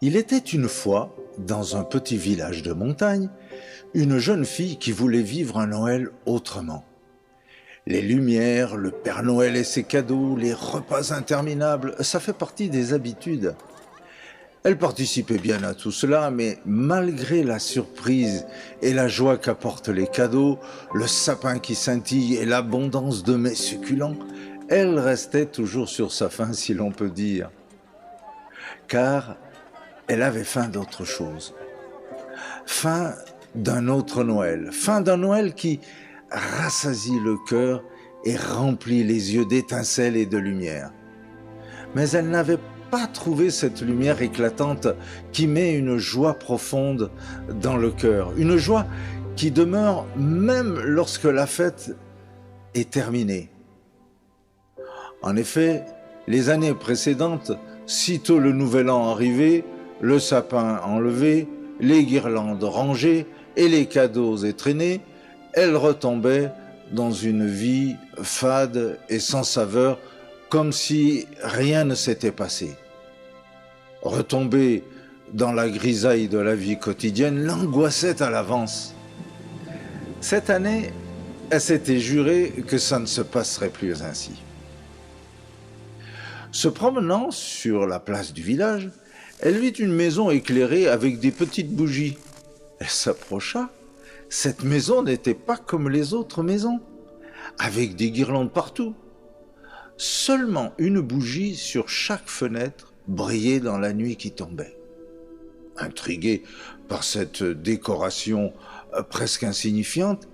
Il était une fois, dans un petit village de montagne, une jeune fille qui voulait vivre un Noël autrement. Les lumières, le Père Noël et ses cadeaux, les repas interminables, ça fait partie des habitudes. Elle participait bien à tout cela, mais malgré la surprise et la joie qu'apportent les cadeaux, le sapin qui scintille et l'abondance de mets succulents, elle restait toujours sur sa faim, si l'on peut dire. Car elle avait faim d'autre chose. Faim d'un autre Noël. Faim d'un Noël qui rassasie le cœur et remplit les yeux d'étincelles et de lumière. Mais elle n'avait pas trouvé cette lumière éclatante qui met une joie profonde dans le cœur. Une joie qui demeure même lorsque la fête est terminée. En effet, les années précédentes, sitôt le nouvel an arrivé, le sapin enlevé, les guirlandes rangées et les cadeaux étrenés, elle retombait dans une vie fade et sans saveur, comme si rien ne s'était passé. Retomber dans la grisaille de la vie quotidienne l'angoissait à l'avance. Cette année, elle s'était juré que ça ne se passerait plus ainsi. Se promenant sur la place du village, elle vit une maison éclairée avec des petites bougies. Elle s'approcha. Cette maison n'était pas comme les autres maisons, avec des guirlandes partout. Seulement une bougie sur chaque fenêtre brillait dans la nuit qui tombait. Intriguée par cette décoration presque insignifiante,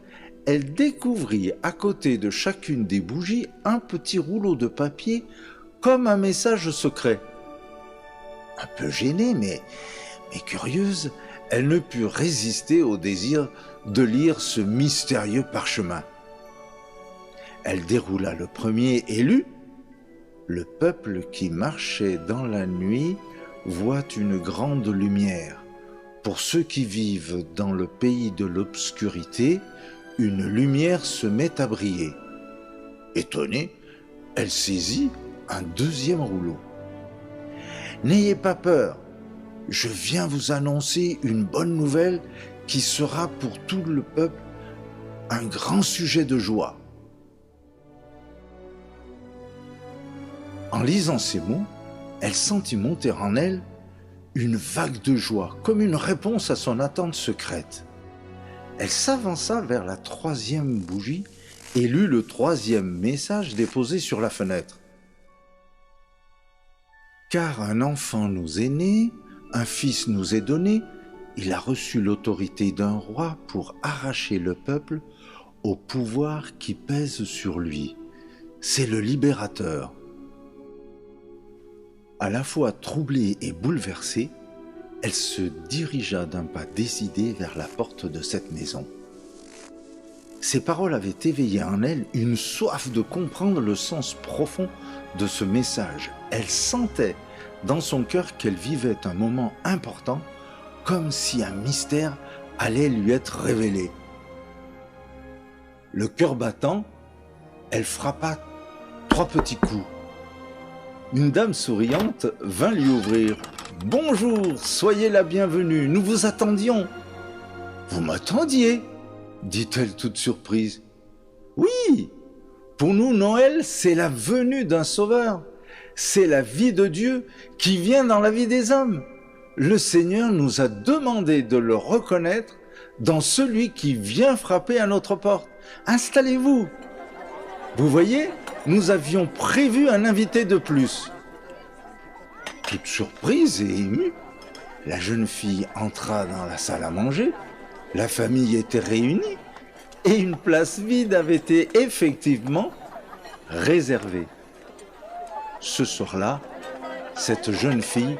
elle découvrit à côté de chacune des bougies un petit rouleau de papier comme un message secret. Un peu gênée, mais curieuse, elle ne put résister au désir de lire ce mystérieux parchemin. Elle déroula le premier et lut « Le peuple qui marchait dans la nuit voit une grande lumière. Pour ceux qui vivent dans le pays de l'obscurité, une lumière se met à briller. » Étonnée, elle saisit un deuxième rouleau. « N'ayez pas peur, je viens vous annoncer une bonne nouvelle qui sera pour tout le peuple un grand sujet de joie. » En lisant ces mots, elle sentit monter en elle une vague de joie, comme une réponse à son attente secrète. Elle s'avança vers la troisième bougie et lut le troisième message déposé sur la fenêtre. « Car un enfant nous est né, un fils nous est donné, il a reçu l'autorité d'un roi pour arracher le peuple au pouvoir qui pèse sur lui. C'est le libérateur. » À la fois troublée et bouleversée, elle se dirigea d'un pas décidé vers la porte de cette maison. Ces paroles avaient éveillé en elle une soif de comprendre le sens profond de ce message. Elle sentait dans son cœur qu'elle vivait un moment important, comme si un mystère allait lui être révélé. Le cœur battant, elle frappa 3 petits coups. Une dame souriante vint lui ouvrir. « Bonjour, soyez la bienvenue, nous vous attendions. »« Vous m'attendiez ?» dit-elle toute surprise. « Oui, pour nous, Noël, c'est la venue d'un sauveur. C'est la vie de Dieu qui vient dans la vie des hommes. Le Seigneur nous a demandé de le reconnaître dans celui qui vient frapper à notre porte. Installez-vous. Vous voyez, nous avions prévu un invité de plus. » Toute surprise et émue, la jeune fille entra dans la salle à manger. La famille était réunie et une place vide avait été effectivement réservée. Ce soir-là, cette jeune fille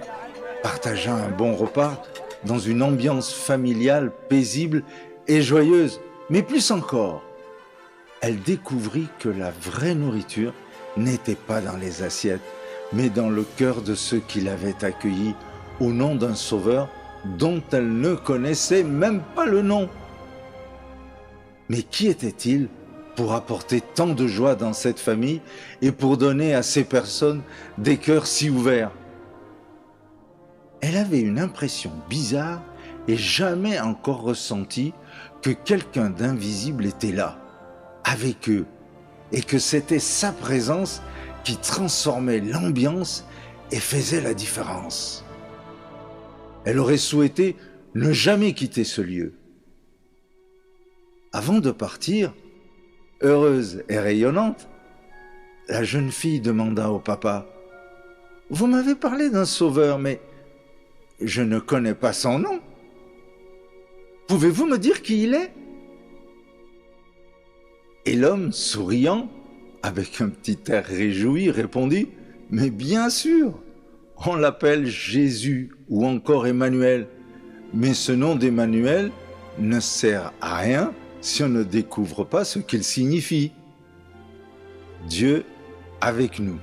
partagea un bon repas dans une ambiance familiale paisible et joyeuse. Mais plus encore, elle découvrit que la vraie nourriture n'était pas dans les assiettes, mais dans le cœur de ceux qui l'avaient accueillie au nom d'un sauveur dont elle ne connaissait même pas le nom. Mais qui était-il pour apporter tant de joie dans cette famille et pour donner à ces personnes des cœurs si ouverts? Elle avait une impression bizarre et jamais encore ressentie que quelqu'un d'invisible était là, avec eux, et que c'était sa présence qui transformait l'ambiance et faisait la différence. Elle aurait souhaité ne jamais quitter ce lieu. Avant de partir, heureuse et rayonnante, la jeune fille demanda au papa : « Vous m'avez parlé d'un sauveur, mais je ne connais pas son nom. Pouvez-vous me dire qui il est ?» Et l'homme, souriant, avec un petit air réjoui, répondit : « Mais bien sûr, on l'appelle Jésus ou encore Emmanuel. Mais ce nom d'Emmanuel ne sert à rien si on ne découvre pas ce qu'il signifie. Dieu avec nous. »